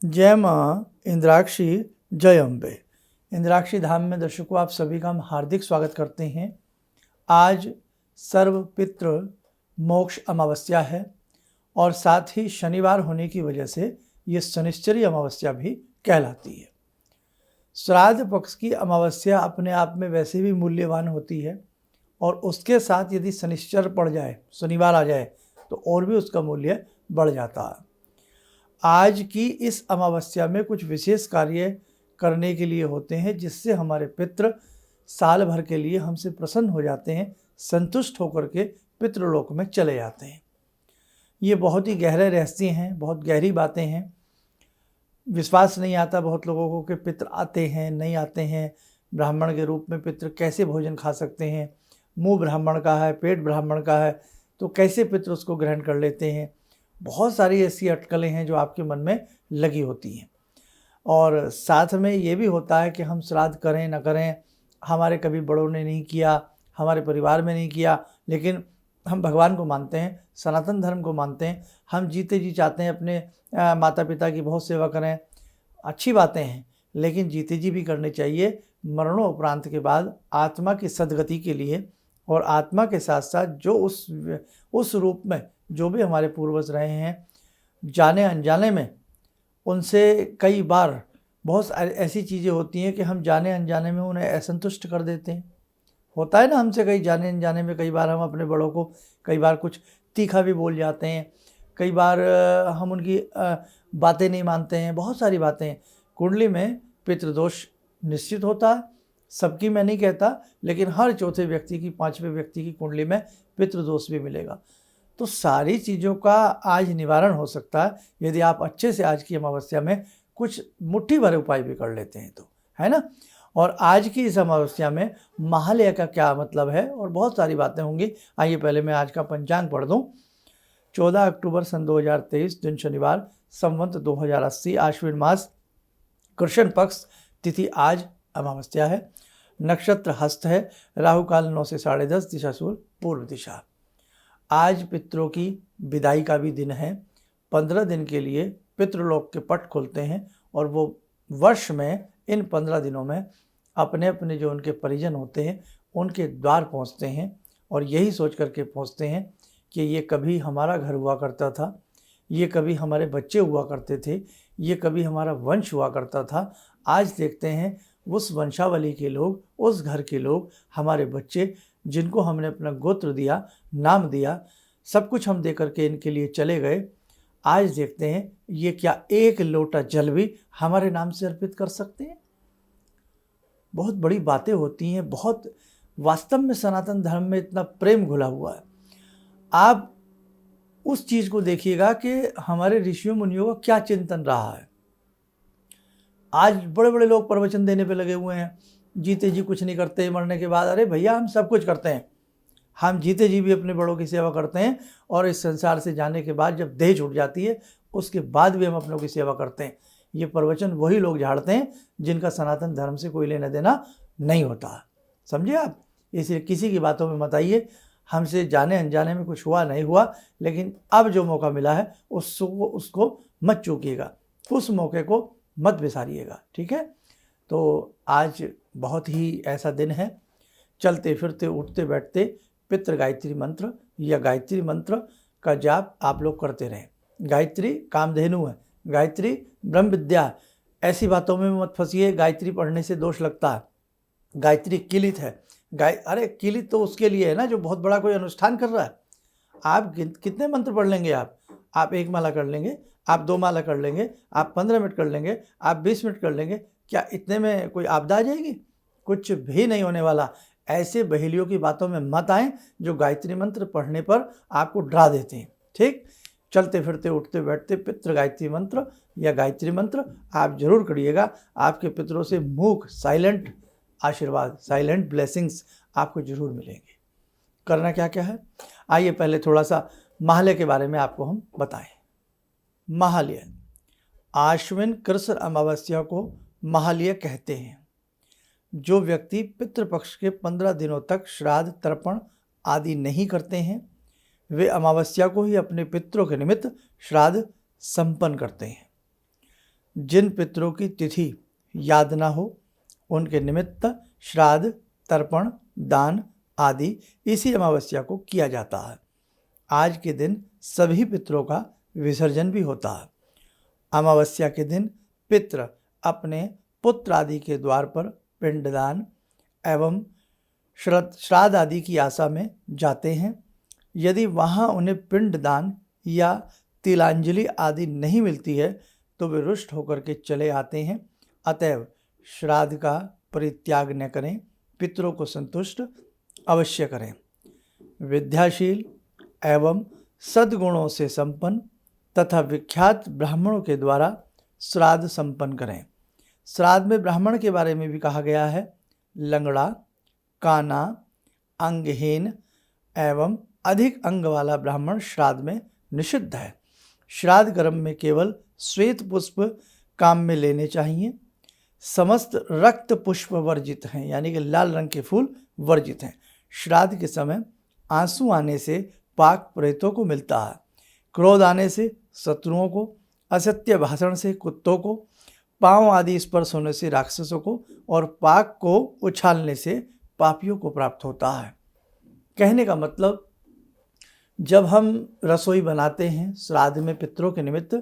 जय माँ इंद्राक्षी, जय अम्बे। इंद्राक्षी धाम में दर्शकों आप सभी का हम हार्दिक स्वागत करते हैं। आज सर्व पितृ मोक्ष अमावस्या है और साथ ही शनिवार होने की वजह से ये शनिश्चरी अमावस्या भी कहलाती है। श्राद्ध पक्ष की अमावस्या अपने आप में वैसे भी मूल्यवान होती है और उसके साथ यदि शनिश्चर पड़ जाए, शनिवार आ जाए, तो और भी उसका मूल्य बढ़ जाता है। आज की इस अमावस्या में कुछ विशेष कार्य करने के लिए होते हैं जिससे हमारे पितृ साल भर के लिए हमसे प्रसन्न हो जाते हैं, संतुष्ट होकर के पितृलोक में चले जाते हैं। ये बहुत ही गहरे रहस्य हैं, बहुत गहरी बातें हैं। विश्वास नहीं आता बहुत लोगों को कि पितृ आते हैं, नहीं आते हैं। ब्राह्मण के रूप में पितृ कैसे भोजन खा सकते हैं? मुंह ब्राह्मण का है, पेट ब्राह्मण का है, तो कैसे पितृ उसको ग्रहण कर लेते हैं? बहुत सारी ऐसी अटकलें हैं जो आपके मन में लगी होती हैं। और साथ में ये भी होता है कि हम श्राद्ध करें न करें, हमारे कभी बड़ों ने नहीं किया, हमारे परिवार में नहीं किया, लेकिन हम भगवान को मानते हैं, सनातन धर्म को मानते हैं, हम जीते जी चाहते हैं अपने माता पिता की बहुत सेवा करें। अच्छी बातें हैं, लेकिन जीते जी भी करनी चाहिए मरणोपरांत के बाद आत्मा की सद्गति के लिए। और आत्मा के साथ साथ जो उस रूप में जो भी हमारे पूर्वज रहे हैं, जाने अनजाने में उनसे कई बार बहुत ऐसी चीज़ें होती हैं कि हम जाने अनजाने में उन्हें असंतुष्ट कर देते हैं। होता है ना हमसे, कई जाने अनजाने में कई बार हम अपने बड़ों को कई बार कुछ तीखा भी बोल जाते हैं, कई बार हम उनकी बातें नहीं मानते हैं, बहुत सारी बातें। कुंडली में पितृदोष निश्चित होता है, सबकी मैं नहीं कहता, लेकिन हर चौथे व्यक्ति की, पांचवें व्यक्ति की कुंडली में पितृदोष भी मिलेगा। तो सारी चीज़ों का आज निवारण हो सकता है यदि आप अच्छे से आज की अमावस्या में कुछ मुट्ठी भरे उपाय भी कर लेते हैं तो, है ना। और आज की इस अमावस्या में महालय का क्या मतलब है और बहुत सारी बातें होंगी। आइए पहले मैं आज का पंचांग पढ़ दूं। 14 अक्टूबर सन 2023, दिन शनिवार, संवत 2080, आश्विन मास, कृष्ण पक्ष, तिथि आज अमावस्या है, नक्षत्र हस्त है, राहु काल 9 से 10:30, दिशा सूर्य पूर्व दिशा। आज पितरों की विदाई का भी दिन है। 15 दिन के लिए पितृलोक के पट खुलते हैं और वो वर्ष में इन 15 दिनों में अपने अपने जो उनके परिजन होते हैं उनके द्वार पहुंचते हैं और यही सोच करके पहुंचते हैं कि ये कभी हमारा घर हुआ करता था, ये कभी हमारे बच्चे हुआ करते थे, ये कभी हमारा वंश हुआ करता था। आज देखते हैं उस वंशावली के लोग, उस घर के लोग, हमारे बच्चे जिनको हमने अपना गोत्र दिया, नाम दिया, सब कुछ हम दे करके इनके लिए चले गए, आज देखते हैं ये क्या एक लोटा जल भी हमारे नाम से अर्पित कर सकते हैं। बहुत बड़ी बातें होती हैं। बहुत वास्तव में सनातन धर्म में इतना प्रेम घुला हुआ है। आप उस चीज़ को देखिएगा कि हमारे ऋषियों मुनियों का क्या चिंतन रहा है। आज बड़े बड़े लोग प्रवचन देने पे लगे हुए हैं, जीते जी कुछ नहीं करते, मरने के बाद अरे भैया हम सब कुछ करते हैं। हम जीते जी भी अपने बड़ों की सेवा करते हैं और इस संसार से जाने के बाद जब देह छूट जाती है उसके बाद भी हम अपनों की सेवा करते हैं। ये प्रवचन वही लोग झाड़ते हैं जिनका सनातन धर्म से कोई लेना देना नहीं होता, समझे आप। इसलिए किसी की बातों में मत आइए। हमसे जाने अनजाने में कुछ हुआ नहीं हुआ, लेकिन अब जो मौका मिला है उसको मत चूकिएगा, उस मौके को मत बिसारिएगा, ठीक है। तो आज बहुत ही ऐसा दिन है, चलते फिरते उठते बैठते पितृ गायत्री मंत्र या गायत्री मंत्र का जाप आप लोग करते रहें। गायत्री कामधेनु है, गायत्री ब्रह्म विद्या है, ऐसी बातों में मत फंसिए। गायत्री पढ़ने से दोष लगता है। गायत्री किलित है। अरे किलित तो उसके लिए है ना जो बहुत बड़ा कोई अनुष्ठान कर रहा है। आप कितने मंत्र पढ़ लेंगे? आप 1 माला कर लेंगे, आप 2 माला कर लेंगे, आप 15 मिनट कर लेंगे, आप 20 मिनट कर लेंगे, क्या इतने में कोई आपदा आ जाएगी? कुछ भी नहीं होने वाला। ऐसे बहेलियों की बातों में मत आएं जो गायत्री मंत्र पढ़ने पर आपको डरा देते हैं, ठीक। चलते फिरते उठते बैठते पितृ गायत्री मंत्र या गायत्री मंत्र आप जरूर करिएगा। आपके पितरों से मूक साइलेंट आशीर्वाद, साइलेंट ब्लेसिंग्स आपको जरूर मिलेंगे। करना क्या क्या है, आइए पहले थोड़ा सा महालय के बारे में आपको हम बताएं। महालय, आश्विन कृष्ण अमावस्या को महालय कहते हैं। जो व्यक्ति पितृपक्ष के 15 दिनों तक श्राद्ध तर्पण आदि नहीं करते हैं वे अमावस्या को ही अपने पितरों के निमित्त श्राद्ध संपन्न करते हैं। जिन पितरों की तिथि याद ना हो उनके निमित्त श्राद्ध, तर्पण, दान आदि इसी अमावस्या को किया जाता है। आज के दिन सभी पितरों का विसर्जन भी होता है। अमावस्या के दिन पितृ अपने पुत्र आदि के द्वार पर पिंडदान एवं श्राद्ध आदि की आशा में जाते हैं। यदि वहाँ उन्हें पिंडदान या तिलांजलि आदि नहीं मिलती है तो वे रुष्ट होकर के चले आते हैं। अतएव श्राद्ध का परित्याग न करें, पितरों को संतुष्ट अवश्य करें। विद्याशील एवं सद्गुणों से संपन्न तथा विख्यात ब्राह्मणों के द्वारा श्राद्ध संपन्न करें। श्राद्ध में ब्राह्मण के बारे में भी कहा गया है। लंगड़ा, काना, अंगहीन एवं अधिक अंग वाला ब्राह्मण श्राद्ध में निषिद्ध है। श्राद्ध कर्म में केवल श्वेत पुष्प काम में लेने चाहिए। समस्त रक्त पुष्प वर्जित हैं, यानी कि लाल रंग के फूल वर्जित हैं। श्राद्ध के समय आंसू आने से पाक प्रेतों को मिलता है, क्रोध आने से शत्रुओं को, असत्य भाषण से कुत्तों को, पांव आदि स्पर्श होने से राक्षसों को और पाक को उछालने से पापियों को प्राप्त होता है। कहने का मतलब, जब हम रसोई बनाते हैं श्राद्ध में पितरों के निमित्त,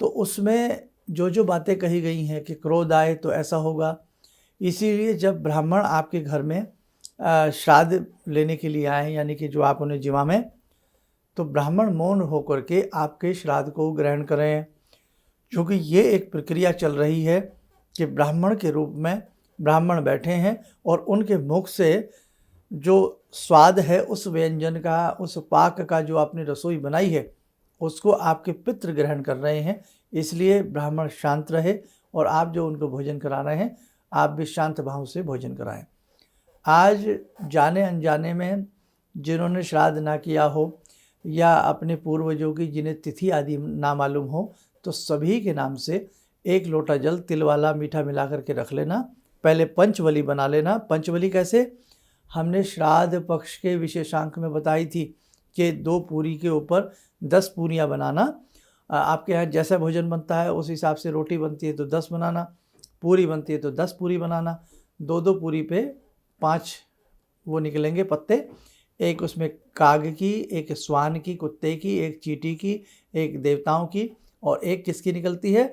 तो उसमें जो जो बातें कही गई हैं कि क्रोध आए तो ऐसा होगा, इसीलिए जब ब्राह्मण आपके घर में श्राद्ध लेने के लिए आए, यानी कि जो आप उन्हें जिम्मा में, तो ब्राह्मण मौन होकर के आपके श्राद्ध को ग्रहण करें। क्योंकि ये एक प्रक्रिया चल रही है कि ब्राह्मण के रूप में ब्राह्मण बैठे हैं और उनके मुख से जो स्वाद है उस व्यंजन का, उस पाक का जो आपने रसोई बनाई है, उसको आपके पितृ ग्रहण कर रहे हैं। इसलिए ब्राह्मण शांत रहे और आप जो उनको भोजन करा रहे हैं आप भी शांत भाव से भोजन कराएं। आज जाने अनजाने में जिन्होंने श्राद्ध ना किया हो या अपने पूर्वजों की जिन्हें तिथि आदि ना मालूम हो, तो सभी के नाम से 1 लोटा जल तिल वाला मीठा मिला करके रख लेना। पहले पंचबली बना लेना। पंचबली कैसे? हमने श्राद्ध पक्ष के विशेषांक में बताई थी कि 2 पूरी के ऊपर 10 पूरियाँ बनाना। आपके यहाँ जैसा भोजन बनता है उस हिसाब से, रोटी बनती है तो 10 बनाना, पूरी बनती है तो 10 पूरी बनाना। 2-2 पूरी पे 5 वो निकलेंगे पत्ते, एक उसमें काग की, एक स्वान की, कुत्ते की, एक चींटी की, एक देवताओं की और एक किसकी निकलती है,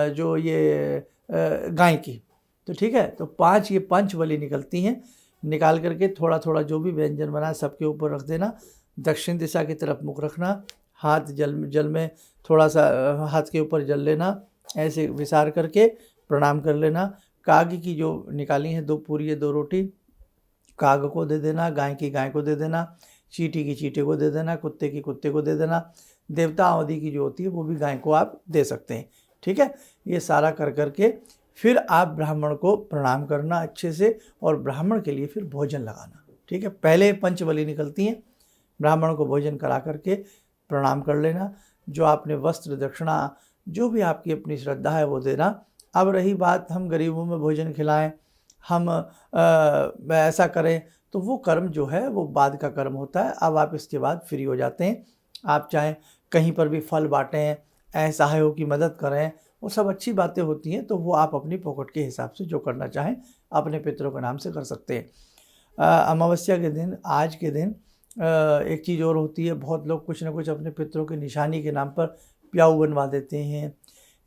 जो ये गाय की। तो ठीक है, तो 5 ये पंचबली निकलती हैं। निकाल करके थोड़ा थोड़ा जो भी व्यंजन बना सबके ऊपर रख देना। दक्षिण दिशा की तरफ मुख रखना, हाथ जल में थोड़ा सा हाथ के ऊपर जल लेना, ऐसे विसार करके प्रणाम कर लेना। काग की जो निकाली हैं 2 पूरी 2 रोटी काग को दे देना, गाय की गाय को दे देना, चींटी की चींटी को दे देना, कुत्ते की कुत्ते को दे देना, देवता आदि की जो होती है वो भी गाय को आप दे सकते हैं। ठीक है, ये सारा कर करके फिर आप ब्राह्मण को प्रणाम करना अच्छे से और ब्राह्मण के लिए फिर भोजन लगाना। ठीक है, पहले पंचबली निकलती हैं, ब्राह्मण को भोजन करा करके प्रणाम कर लेना। जो आपने वस्त्र दक्षिणा जो भी आपकी अपनी श्रद्धा है वो देना। अब रही बात हम गरीबों में भोजन खिलाएं, हम ऐसा करें, तो वो कर्म जो है वो बाद का कर्म होता है। अब आप इसके बाद फ्री हो जाते हैं। आप चाहें कहीं पर भी फल बाँटें, असहायों की मदद करें, वो सब अच्छी बातें होती हैं। तो वो आप अपनी पॉकेट के हिसाब से जो करना चाहें अपने पितरों के नाम से कर सकते हैं। अमावस्या के दिन, आज के दिन एक चीज़ और होती है, बहुत लोग कुछ ना कुछ अपने पितरों की निशानी के नाम पर प्याऊ बनवा देते हैं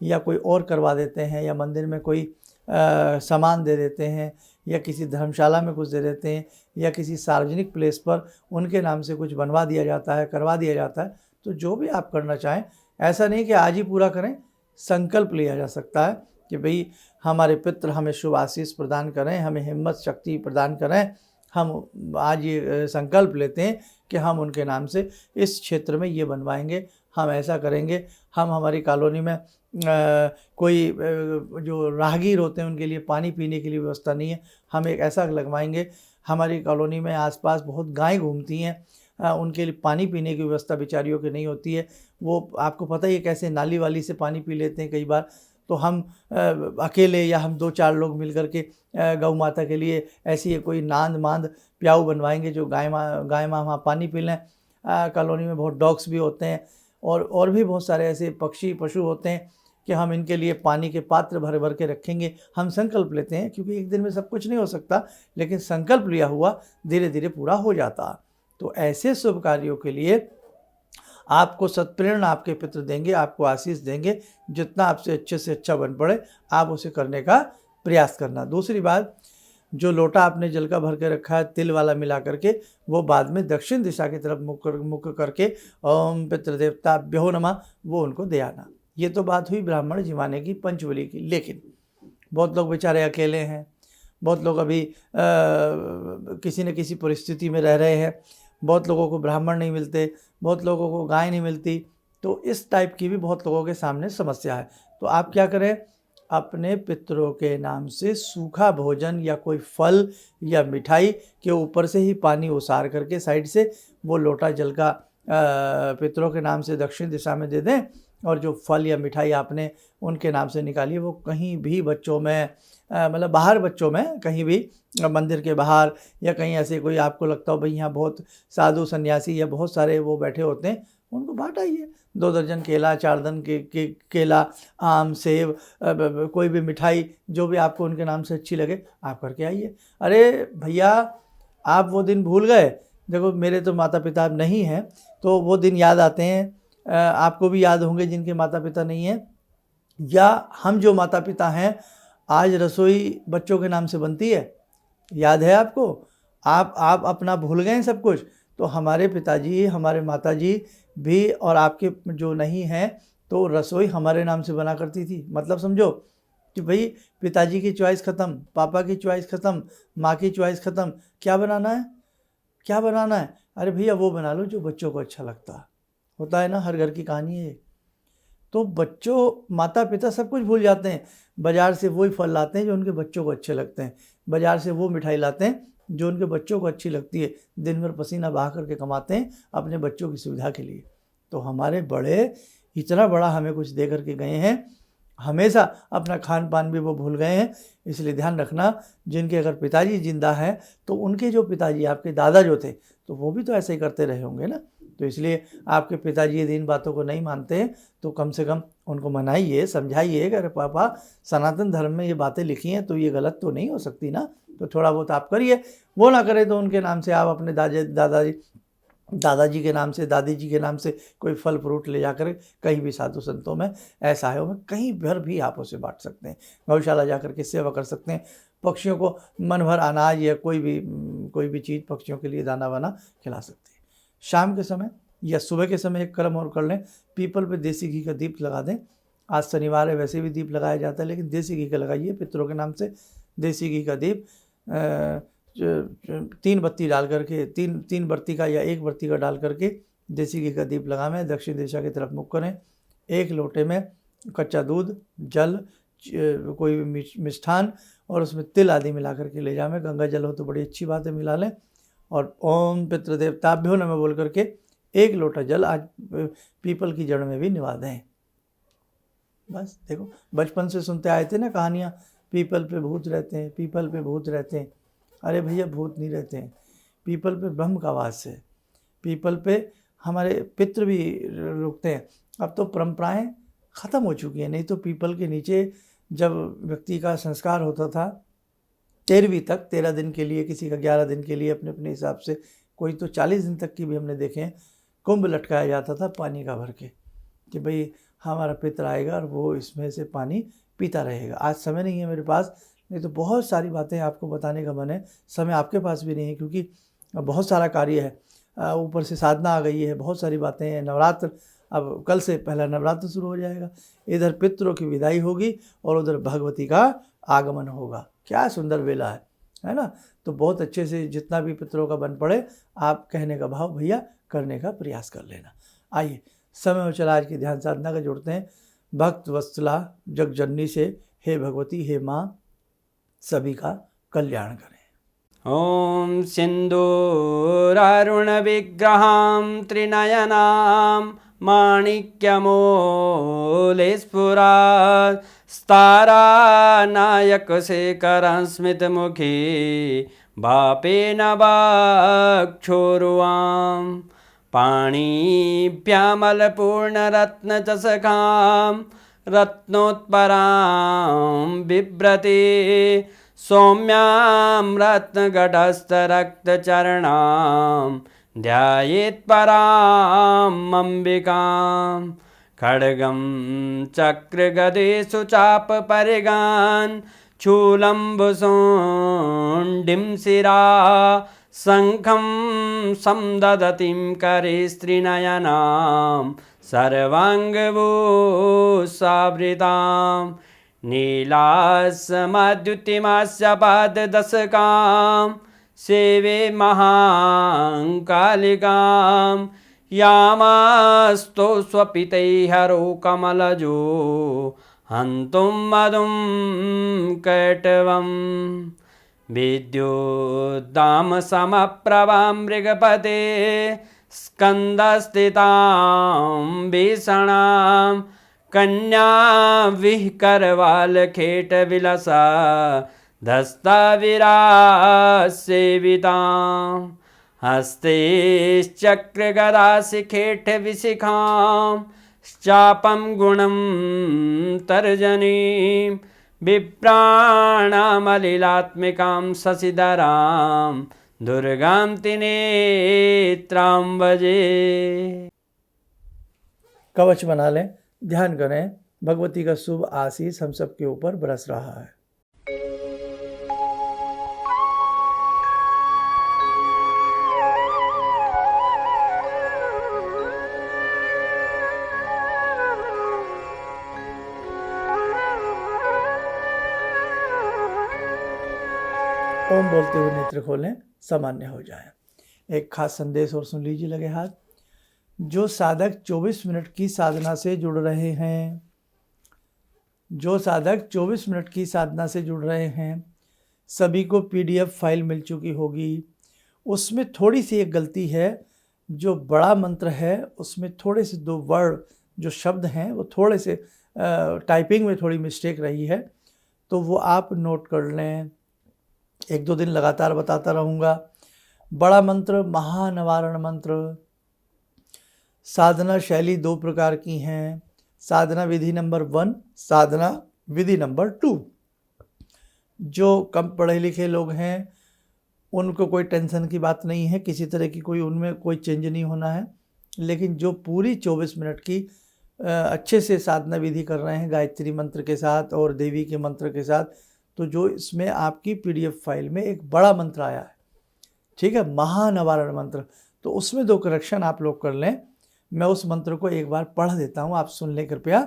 या कोई और करवा देते हैं, या मंदिर में कोई सामान दे देते हैं, या किसी धर्मशाला में कुछ दे देते हैं, या किसी सार्वजनिक प्लेस पर उनके नाम से कुछ बनवा दिया जाता है, करवा दिया जाता है। तो जो भी आप करना चाहें, ऐसा नहीं कि आज ही पूरा करें, संकल्प लिया जा सकता है कि भाई हमारे पितृ हमें शुभ आशीष प्रदान करें, हमें हिम्मत शक्ति प्रदान करें। हम आज ये संकल्प लेते हैं कि हम उनके नाम से इस क्षेत्र में ये बनवाएंगे, हम ऐसा करेंगे। हम हमारी कॉलोनी में कोई जो राहगीर होते हैं उनके लिए पानी पीने के लिए व्यवस्था नहीं है, हम एक ऐसा लगवाएंगे। हमारी कॉलोनी में आसपास बहुत गाय घूमती हैं, उनके लिए पानी पीने की व्यवस्था बेचारियों की नहीं होती है। वो आपको पता ही है कैसे नाली वाली से पानी पी लेते हैं कई बार। तो हम अकेले या हम 2-4 लोग मिल कर के गौ माता के लिए ऐसी कोई नांद प्याऊ बनवाएंगे जो गाय माँ वहाँ पानी पी लें। कॉलोनी में बहुत डॉग्स भी होते हैं और भी बहुत सारे ऐसे पशु होते हैं कि हम इनके लिए पानी के पात्र भर भर के रखेंगे। हम संकल्प लेते हैं, क्योंकि एक दिन में सब कुछ नहीं हो सकता, लेकिन संकल्प लिया हुआ धीरे धीरे पूरा हो जाता। तो ऐसे शुभ कार्यों के लिए आपको सत्प्रेरणा आपके पितृ देंगे, आपको आशीष देंगे। जितना आपसे अच्छे से अच्छा बन पड़े आप उसे करने का प्रयास करना। दूसरी बात, जो लोटा आपने जल का भर के रखा है तिल वाला मिला करके, वो बाद में दक्षिण दिशा की तरफ मुख करके ओम पितृदेवताभ्यो नमः वो उनको दे आना। ये तो बात हुई ब्राह्मण जिमाने की, पंचबली की। लेकिन बहुत लोग बेचारे अकेले हैं, बहुत लोग अभी किसी न किसी परिस्थिति में रह रहे हैं, बहुत लोगों को ब्राह्मण नहीं मिलते, बहुत लोगों को गाय नहीं मिलती। तो इस टाइप की भी बहुत लोगों के सामने समस्या है। तो आप क्या करें, अपने पितरों के नाम से सूखा भोजन या कोई फल या मिठाई के ऊपर से ही पानी उसार करके साइड से वो लोटा जल का पितरों के नाम से दक्षिण दिशा में दे दें, और जो फल या मिठाई आपने उनके नाम से निकाली वो कहीं भी बच्चों में मतलब बाहर बच्चों में कहीं भी मंदिर के बाहर या कहीं ऐसे कोई आपको लगता हो भाई यहाँ बहुत साधु सन्यासी या बहुत सारे वो बैठे होते हैं, उनको बांट आइए। 2 दर्जन केला, 4 दर्जन के केला, आम, सेब, कोई भी मिठाई जो भी आपको उनके नाम से अच्छी लगे आप करके आइए। अरे भैया आप वो दिन भूल गए, देखो मेरे तो माता पिता नहीं हैं, तो वो दिन याद आते हैं। आपको भी याद होंगे जिनके माता पिता नहीं हैं, या हम जो माता पिता हैं आज रसोई बच्चों के नाम से बनती है, याद है आपको? आप अपना भूल गए सब कुछ। तो हमारे पिताजी, हमारे माताजी भी और आपके जो नहीं हैं, तो रसोई हमारे नाम से बना करती थी। मतलब समझो कि भाई पिताजी की चॉइस ख़त्म, पापा की चॉइस ख़त्म, माँ की चॉइस ख़त्म, क्या बनाना है, क्या बनाना है? अरे भैया वो बना लो जो बच्चों को अच्छा लगता होता है ना, हर घर की कहानी है। तो बच्चों, माता पिता सब कुछ भूल जाते हैं, बाज़ार से वही फल लाते हैं जो उनके बच्चों को अच्छे लगते हैं, बाज़ार से वो मिठाई लाते हैं जो उनके बच्चों को अच्छी लगती है, दिन भर पसीना बहा करके कमाते हैं अपने बच्चों की सुविधा के लिए। तो हमारे बड़े इतना बड़ा हमें कुछ दे करके गए हैं, हमेशा अपना खान पान भी वो भूल गए हैं। इसलिए ध्यान रखना, जिनके अगर पिताजी जिंदा हैं तो उनके जो पिताजी, आपके दादा जो थे, तो वो भी तो ऐसे ही करते रहे होंगे ना। तो इसलिए आपके पिताजी यदि इन बातों को नहीं मानते हैं तो कम से कम उनको मनाइए, समझाइए कि अरे पापा सनातन धर्म में ये बातें लिखी हैं तो ये गलत तो नहीं हो सकती ना, तो थोड़ा बहुत आप करिए। वो ना करें तो उनके नाम से आप अपने दादाजी के नाम से, दादी जी के नाम से कोई फल फ्रूट ले जाकर कहीं भी साधु संतों में, ऐसायों में, कहीं भर भी आप उसे बांट सकते हैं। गौशाला जाकर के सेवा कर सकते हैं, पक्षियों को मन भर अनाज या कोई भी चीज़ पक्षियों के लिए दाना वाना खिला सकते हैं। शाम के समय या सुबह के समय एक कर्म और कर लें, पीपल पे देसी घी का दीप लगा दें। आज शनिवार है, वैसे भी दीप लगाया जाता है, लेकिन देसी घी का लगाइए पितरों के नाम से। देसी घी का दीप 3 बत्ती डाल करके, तीन बत्ती का या 1 बत्ती का डाल करके देसी घी का दीप लगावें, दक्षिण दिशा की तरफ मुख करें। 1 लोटे में कच्चा दूध, जल, कोई भी मिष्ठान और उसमें तिल आदि मिला करके ले जावें। गंगा जल हो तो बड़ी अच्छी बात है, मिला लें। और ओम पितृदेवताभ्यो नमः बोल करके 1 लोटा जल आज पीपल की जड़ में भी निभा दें। बस देखो, बचपन से सुनते आए थे ना कहानियाँ, पीपल पे भूत रहते हैं, पीपल पे भूत रहते हैं। अरे भैया भूत नहीं रहते हैं, पीपल पे ब्रह्म का वास है, पीपल पे हमारे पितृ भी रुकते हैं। अब तो परंपराएं ख़त्म हो चुकी हैं, नहीं तो पीपल के नीचे जब व्यक्ति का संस्कार होता था 13वीं तक, 13 दिन के लिए, किसी का 11 दिन के लिए, अपने अपने हिसाब से, कोई तो 40 दिन तक की भी हमने देखे हैं, कुंभ लटकाया जाता था पानी का भर के, कि भाई हमारा पितर आएगा और वो इसमें से पानी पीता रहेगा। आज समय नहीं है मेरे पास, नहीं तो बहुत सारी बातें आपको बताने का मन है, समय आपके पास भी नहीं है क्योंकि बहुत सारा कार्य है, ऊपर से साधना आ गई है, बहुत सारी बातें हैं। नवरात्र, अब कल से पहला नवरात्र शुरू हो जाएगा, इधर पितरों की विदाई होगी और उधर भगवती का आगमन होगा। क्या सुंदर वेला है ना। तो बहुत अच्छे से जितना भी पितरों का बन पड़े, आप कहने का भाव भैया करने का प्रयास कर लेना। आइए समय हो चला, आज की ध्यान साधना का जोड़ते हैं। भक्त वत्सला जगजननी से, हे भगवती, हे माँ, सभी का कल्याण करें। ॐ सिन्दूरारुणविग्रहां त्रिनयनां माणिक्यमूलस्फुरात् स्तारानायकशेखरं स्मितमुखी भापेन वाक्छोरुवां पाणिभ्यामलपूर्णरत्नचषकां रत्नोत्परां बिभ्रति सौम्यां रत्नघटस्थरक्तचरणां ध्यायेत् पराम् अम्बिकां खड्गं चक्रगदेषु चापपरिगान् चूलम्बुसुण्डिं शिरा शङ्खं संदधतीं करे स्त्रीनयनां सर्वाङ्गभूषावृतां नीलासमद्युतिमास्य पाददशकां सेवे महाकालिकां यामास्तो स्वपितैहरो कमलजो हन्तुं मधुं कैटवम् विद्युद्दामसमप्रभां मृगपते स्कन्दस्थितां भीषणां कन्याविहकरवालखेटविलसा धस्ताविरासेवितां हस्तैश्चक्रगदाशिखेटविशिखां चापं गुणं तर्जनीं विप्राणामलिलात्मिकां शशिधरां दुर्गां त्रिनेत्रां भजे। कवच बना लें, ध्यान करें, भगवती का शुभ आशीष हम सबके ऊपर बरस रहा है। ओम बोलते हुए नेत्र खोलें, सामान्य हो जाए। एक खास संदेश और सुन लीजिए लगे हाथ। जो साधक 24 मिनट की साधना से जुड़ रहे हैं, जो साधक 24 मिनट की साधना से जुड़ रहे हैं, सभी को PDF फाइल मिल चुकी होगी। उसमें थोड़ी सी एक गलती है, जो बड़ा मंत्र है उसमें थोड़े से 2 वर्ड जो शब्द हैं वो थोड़े से टाइपिंग में थोड़ी मिस्टेक रही है, तो वो आप नोट कर लें। 1-2 दिन लगातार बताता रहूँगा। बड़ा मंत्र महानिवारण मंत्र। साधना शैली 2 प्रकार की हैं, साधना विधि नंबर 1, साधना विधि नंबर 2। जो कम पढ़े लिखे लोग हैं उनको कोई टेंशन की बात नहीं है, किसी तरह की कोई उनमें कोई चेंज नहीं होना है। लेकिन जो पूरी 24 मिनट की अच्छे से साधना विधि कर रहे हैं गायत्री मंत्र के साथ और देवी के मंत्र के साथ, तो जो इसमें आपकी PDF फाइल में एक बड़ा मंत्र आया है, ठीक है, महानिवारण मंत्र, तो उसमें 2 करेक्शन आप लोग कर लें। मैं उस मंत्र को एक बार पढ़ देता हूँ, आप सुन लें कृपया।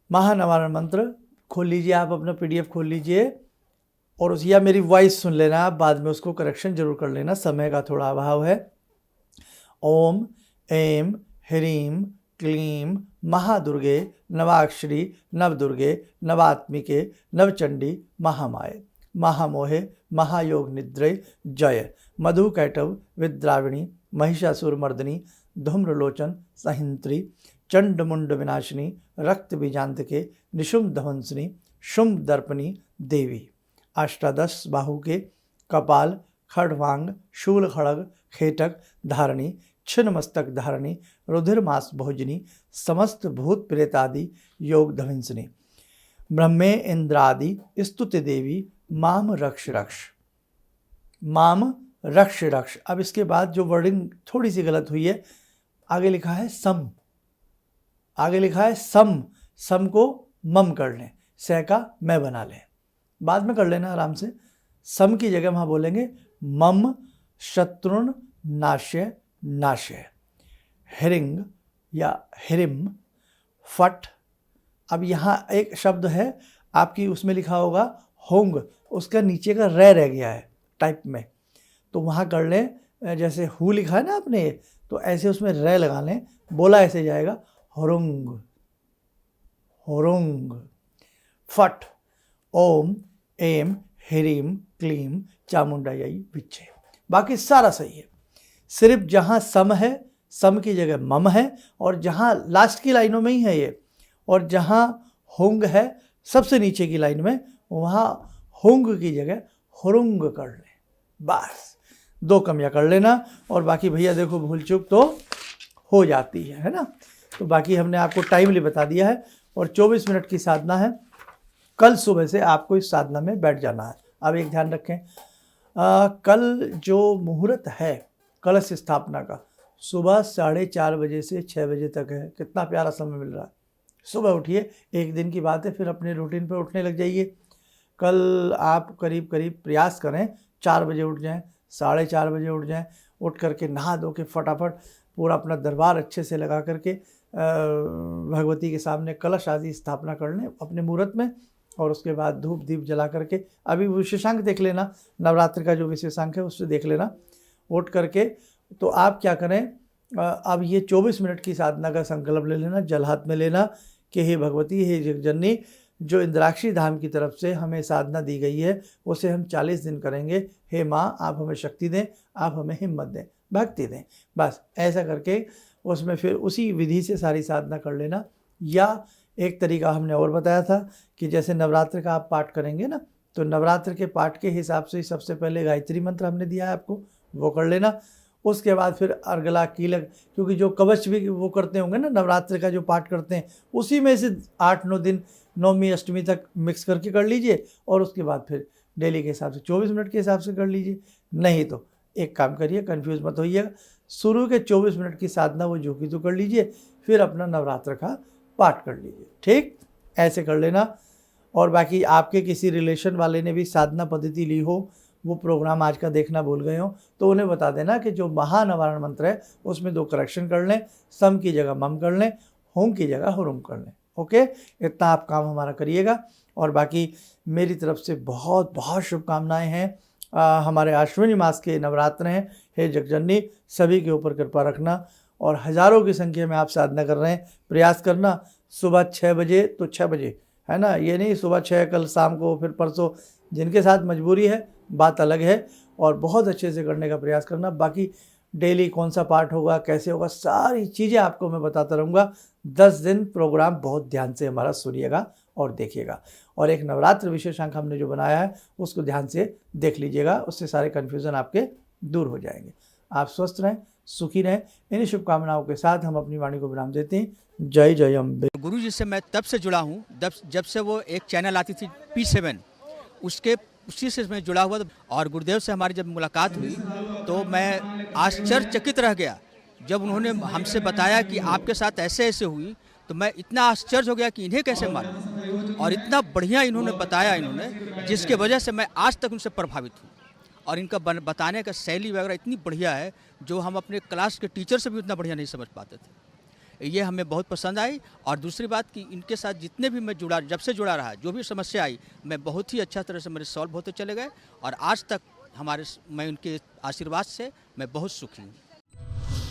महानिवारण मंत्र खोल लीजिए, आप अपना PDF खोल लीजिए और या मेरी वॉइस सुन लेना, आप बाद में उसको करेक्शन जरूर कर लेना, समय का थोड़ा अभाव है। ओम ऐं ह्रीं क्लीं महादुर्गे नवाक्षरी नवदुर्गे नवात्मिके नवचंडी महामाये महामोहे महायोग निद्रे जय मधुकैटव विद्राविणी महिषासुरमर्दिनी धूम्रलोचन सहिंत्री चंडमुंड विनाशिनी रक्त बीजांतके निशुम दहंसनी शुम दर्पणी देवी। अष्टादश बाहु के कपाल खड़वांग शूल खड़ग खेटक धारणी छिन्न मस्तक धारणी रुधिरमास भोजनी समस्त भूत प्रेतादि योग धविंसनी ब्रह्मे इंद्रादि स्तुति देवी माम रक्ष रक्ष माम रक्ष रक्ष। अब इसके बाद जो वर्डिंग थोड़ी सी गलत हुई है, आगे लिखा है सम, आगे लिखा है सम, सम को मम कर लें, सह का मैं बना लें, बाद में कर लेना आराम से। सम की जगह वहाँ बोलेंगे मम शत्रुन नाश्य नाश्य। हिरिंग या हिरिम फट। अब यहाँ एक शब्द है आपकी उसमें लिखा होगा होंग, उसका नीचे का रह गया है टाइप में, तो वहाँ कर लें, जैसे हु लिखा है ना आपने, तो ऐसे उसमें रह लगा लें, बोला ऐसे जाएगा होरुंग होरुंग। फट ओम ऐं ह्रीं क्लीं चामुंडायै विच्चे। बाकी सारा सही है, सिर्फ जहाँ सम है, सम की जगह मम है, और जहाँ लास्ट की लाइनों में ही है ये, और जहाँ होंग है सबसे नीचे की लाइन में, वहाँ होंग की जगह हुरुंग कर लें, बस 2 कमियाँ कर लेना। और बाकी भैया देखो भूल चूक तो हो जाती है ना। तो बाकी हमने आपको टाइमली बता दिया है। और 24 मिनट की साधना है। कल सुबह से आपको इस साधना में बैठ जाना है। अब एक ध्यान रखें, कल जो मुहूर्त है कलश स्थापना का, सुबह 4:30 बजे से 6 बजे तक है। कितना प्यारा समय मिल रहा है। सुबह उठिए, एक दिन की बात है, फिर अपने रूटीन पर उठने लग जाइए। कल आप करीब प्रयास करें 4 बजे उठ जाएं, 4:30 बजे उठ जाएं। उठ करके नहा धो के फटाफट पूरा अपना दरबार अच्छे से लगा करके भगवती के सामने कलश आदि स्थापना कर लें अपने मुहूर्त में। और उसके बाद धूप दीप जला करके, अभी विशेषांक देख लेना, नवरात्र का जो विशेषांक है उससे देख लेना। उठ करके तो आप क्या करें, अब ये 24 मिनट की साधना का संकल्प ले लेना, जल हाथ में लेना कि हे भगवती, हे जगजननी, जो इंद्राक्षी धाम की तरफ से हमें साधना दी गई है उसे हम 40 दिन करेंगे। हे माँ, आप हमें शक्ति दें, आप हमें हिम्मत दें, भक्ति दें। बस ऐसा करके उसमें फिर उसी विधि से सारी साधना कर लेना। या एक तरीका हमने और बताया था कि जैसे नवरात्र का आप पाठ करेंगे ना, तो नवरात्र के पाठ के हिसाब से सबसे पहले गायत्री मंत्र हमने दिया है आपको, वो कर लेना। उसके बाद फिर अर्गला कीलक, क्योंकि जो कवच भी वो करते होंगे ना, नवरात्र का जो पाठ करते हैं उसी में से 8-9 दिन नवमी अष्टमी तक मिक्स करके कर लीजिए। और उसके बाद फिर डेली के हिसाब से 24 मिनट के हिसाब से कर लीजिए। नहीं तो एक काम करिए, कंफ्यूज मत होइएगा, शुरू के 24 मिनट की साधना वो जो की तो कर लीजिए, फिर अपना नवरात्र का पाठ कर लीजिए। ठीक, ऐसे कर लेना। और बाकी आपके किसी रिलेशन वाले ने भी साधना पद्धति ली हो, वो प्रोग्राम आज का देखना भूल गए हो, तो उन्हें बता देना कि जो महानवारण मंत्र है उसमें 2 करेक्शन कर लें, सम की जगह मम कर लें, होम की जगह हुरुम कर लें। ओके, इतना आप काम हमारा करिएगा। और बाकी मेरी तरफ से बहुत बहुत शुभकामनाएं हैं। हमारे अश्विनी मास के नवरात्र हैं। हे जगजननी, सभी के ऊपर कृपा रखना। और हज़ारों की संख्या में आप साधना कर रहे हैं, प्रयास करना। सुबह 6 बजे तो 6 बजे, है ना, ये नहीं सुबह 6 कल शाम को फिर परसों, जिनके साथ मजबूरी है बात अलग है। और बहुत अच्छे से करने का प्रयास करना। बाकी डेली कौन सा पाठ होगा, कैसे होगा, सारी चीज़ें आपको मैं बताता रहूँगा। 10 दिन प्रोग्राम बहुत ध्यान से हमारा सुनिएगा और देखिएगा। और एक नवरात्र विशेषांक हमने जो बनाया है उसको ध्यान से देख लीजिएगा, उससे सारे कन्फ्यूज़न आपके दूर हो जाएंगे। आप स्वस्थ रहें, सुखी रहें। इन्हीं शुभकामनाओं के साथ हम अपनी वाणी को विराम देते हैं। जय जय अम्बे। गुरु जी से मैं तब से जुड़ा हूँ जब से वो एक चैनल आती थी P7, उसी से मैं जुड़ा हुआ था। और गुरुदेव से हमारी जब मुलाकात हुई तो मैं आश्चर्यचकित रह गया जब उन्होंने हमसे बताया कि आपके साथ ऐसे ऐसे हुई। तो मैं इतना आश्चर्य हो गया कि इन्हें कैसे मालूम, और इतना बढ़िया इन्होंने बताया, जिसके वजह से मैं आज तक उनसे प्रभावित हूँ। और इनका बताने का शैली वगैरह इतनी बढ़िया है जो हम अपने क्लास के टीचर से भी उतना बढ़िया नहीं समझ पाते थे। ये हमें बहुत पसंद आई। और दूसरी बात कि इनके साथ जितने भी मैं जब से जुड़ा रहा, जो भी समस्या आई, मैं बहुत ही अच्छा तरह से मेरे सॉल्व होते चले गए। और आज तक मैं उनके आशीर्वाद से मैं बहुत सुखी हूँ।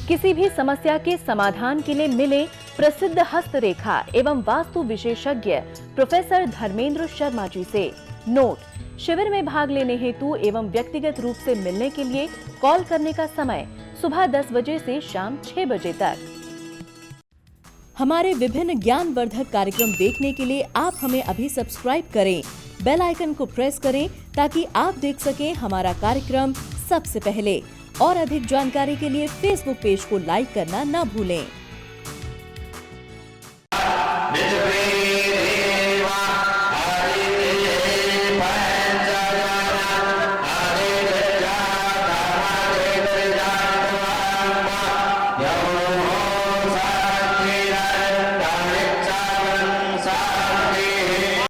किसी भी समस्या के समाधान के लिए मिले प्रसिद्ध हस्तरेखा एवं वास्तु विशेषज्ञ प्रोफेसर धर्मेंद्र शर्मा जी से। नोट: शिविर में भाग लेने हेतु एवं व्यक्तिगत रूप से मिलने के लिए कॉल करने का समय सुबह 10 बजे से शाम 6 बजे तक। हमारे विभिन्न ज्ञानवर्धक कार्यक्रम देखने के लिए आप हमें अभी सब्सक्राइब करें, बेल आइकन को प्रेस करें ताकि आप देख सकें हमारा कार्यक्रम सबसे पहले। और अधिक जानकारी के लिए फेसबुक पेज को लाइक करना न भूलें।